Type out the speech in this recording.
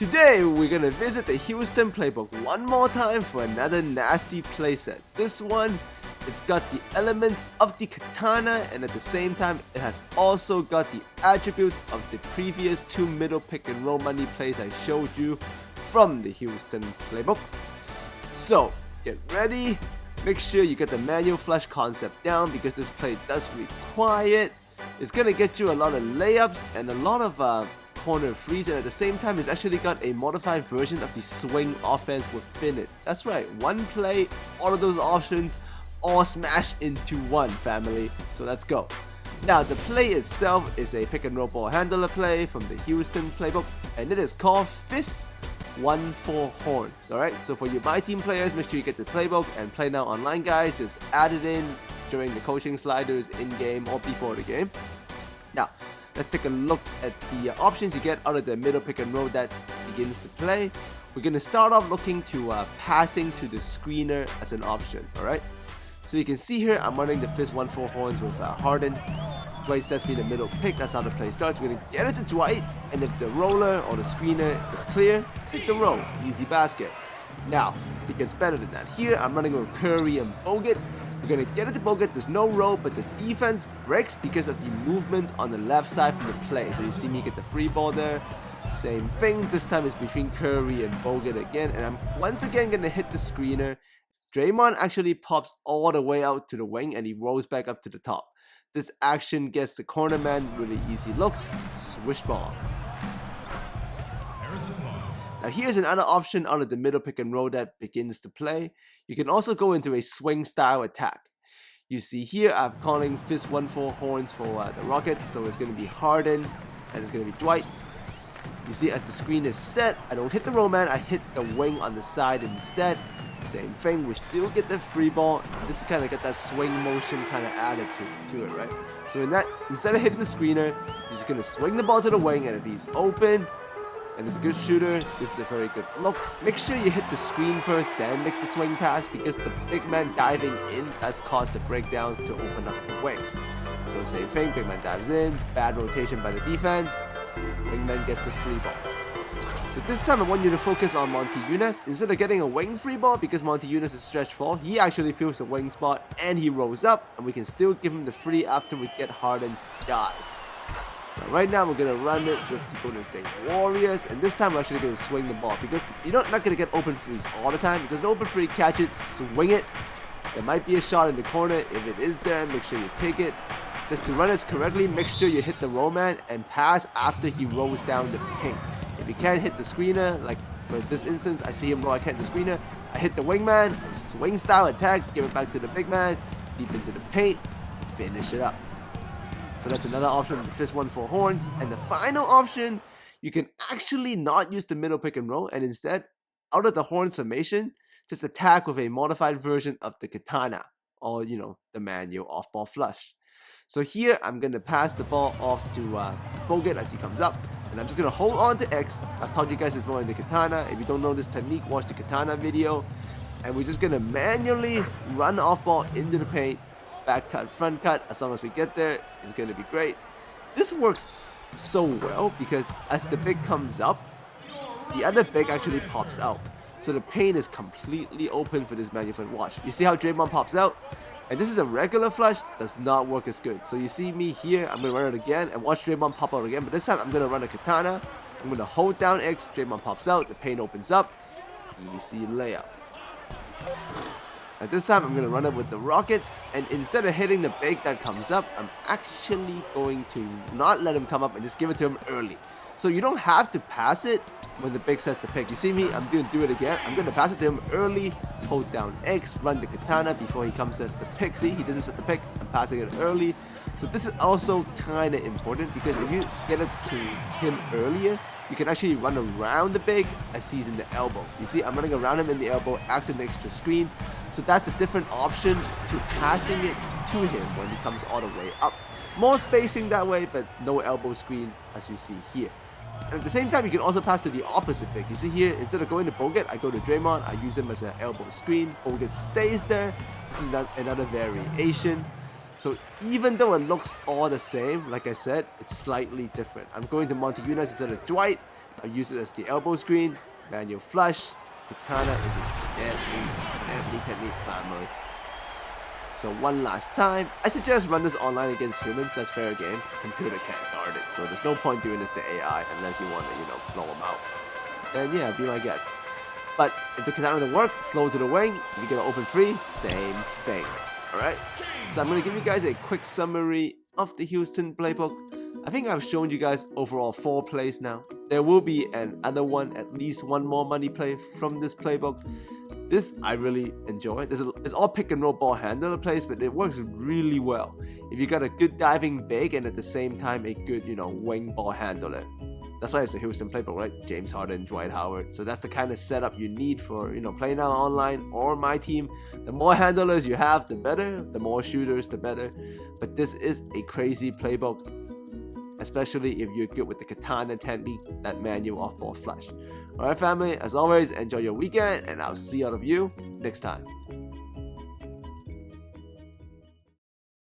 Today we're gonna visit the Houston playbook one more time for another nasty playset. This one, it's got the elements of the katana, and at the same time it has also got the attributes of the previous two middle pick and roll money plays I showed you from the Houston playbook. So get ready, make sure you get the manual flush concept down because this play does require it. It's gonna get you a lot of layups and a lot of corner freeze, and at the same time it's actually got a modified version of the swing offense within it. That's right, one play, all of those options all smashed into one, family. So let's go. Now the play itself is a pick and roll ball handler play from the Houston playbook, and it is called Fist 1-4 horns. Alright, so for your MyTeam players, make sure you get the playbook, and Play Now Online guys is added in during the coaching sliders in game or before the game. Now let's take a look at the options you get out of the middle pick and roll that begins to play. We're going to start off looking to passing to the screener as an option. Alright, so you can see here I'm running the Fist 1-4 horns with Harden. Dwight sets me the middle pick, that's how the play starts. We're going to get it to Dwight, and if the roller or the screener is clear, take the roll, easy basket. Now, it gets better than that. Here I'm running with Curry and Bogut. We're going to get it to Bogut, there's no roll, but the defense breaks because of the movement on the left side from the play. So you see me get the free ball there. Same thing, this time it's between Curry and Bogut again, and I'm once again going to hit the screener. Draymond actually pops all the way out to the wing and he rolls back up to the top. This action gets the corner man really easy looks, swish ball. Now here's another option out of the middle pick and roll that begins to play. You can also go into a swing style attack. You see here I'm calling Fist 1-4 horns for the Rockets, so it's going to be Harden and it's going to be Dwight. You see as the screen is set, I don't hit the roll man, I hit the wing on the side instead. Same thing, we still get the free ball. This kind of get that swing motion kind of attitude to it, right? So in that, instead of hitting the screener, you're just going to swing the ball to the wing, and if he's open and it's a good shooter, this is a very good look. Make sure you hit the screen first, then make the swing pass, because the big man diving in does cause the breakdowns to open up the wing. So same thing, big man dives in, bad rotation by the defense, wingman gets a free ball. So this time I want you to focus on Monty Eunice. Instead of getting a wing free ball, because Monty Eunice is stretch 4, he actually feels the wing spot and he rolls up, and we can still give him the free after we get Harden to dive. Now right now we're going to run it with the Golden State Warriors, and this time we're actually going to swing the ball, because you're not going to get open frees all the time. If there's an open free, catch it, swing it. There might be a shot in the corner. If it is there, make sure you take it. Just to run it correctly, make sure you hit the roll man and pass after he rolls down the paint. If you can't hit the screener, like for this instance, I see him roll, I can't hit the screener, I hit the wingman, I swing style attack, give it back to the big man, deep into the paint, finish it up. So that's another option with the Fist 1-4 horns. And the final option, you can actually not use the middle pick and roll, and instead, out of the horns formation, just attack with a modified version of the katana, or the manual off-ball flush. So here, I'm going to pass the ball off to Bogut as he comes up. And I'm just going to hold on to X. I've taught you guys to throw in the katana. If you don't know this technique, watch the katana video. And we're just going to manually run off ball into the paint. Back cut, front cut. As long as we get there, it's going to be great. This works so well because as the big comes up, the other big actually pops out. So the paint is completely open for this manual. Watch. You see how Draymond pops out? And this is a regular flush, does not work as good. So you see me here, I'm going to run it again and watch Draymond pop out again. But this time I'm going to run a katana. I'm going to hold down X, Draymond pops out, the paint opens up. Easy layup. And this time I'm going to run it with the Rockets. And instead of hitting the big that comes up, I'm actually going to not let him come up and just give it to him early. So you don't have to pass it when the big sets the pick. You see me, I'm going to do it again. I'm going to pass it to him early, hold down X, run the katana before he comes sets the pick. See, he doesn't set the pick, I'm passing it early. So this is also kind of important, because if you get it to him earlier, you can actually run around the big as he's in the elbow. You see, I'm running around him in the elbow, acts an extra screen. So that's a different option to passing it to him when he comes all the way up. More spacing that way, but no elbow screen as you see here. And at the same time, you can also pass to the opposite pick. You see here, instead of going to Bogut, I go to Draymond. I use him as an elbow screen. Bogut stays there. This is another variation. So even though it looks all the same, like I said, it's slightly different. I'm going to Monty Eunice instead of Dwight. I'll use it as the elbow screen, manual flush. Katana is a deadly technique, family. So one last time, I suggest run this online against humans. That's fair game. Computer can't guard it, so there's no point doing this to AI unless you want to, blow them out. And yeah, be my guest. But if the katana doesn't work, flow to the wing. If you get an open free, same thing. Alright? So I'm going to give you guys a quick summary of the Houston playbook. I think I've shown you guys overall 4 plays now. There will be another one, at least one more money play from this playbook. This I really enjoy. It's all pick and roll ball handler plays, but it works really well if you got a good diving big and at the same time a good, wing ball handler. That's why it's the Houston playbook, right? James Harden, Dwight Howard. So that's the kind of setup you need for, playing out online or my team. The more handlers you have, the better. The more shooters, the better. But this is a crazy playbook, especially if you're good with the katana technique, that manual off-ball flush. Alright family, as always, enjoy your weekend, and I'll see all of you next time.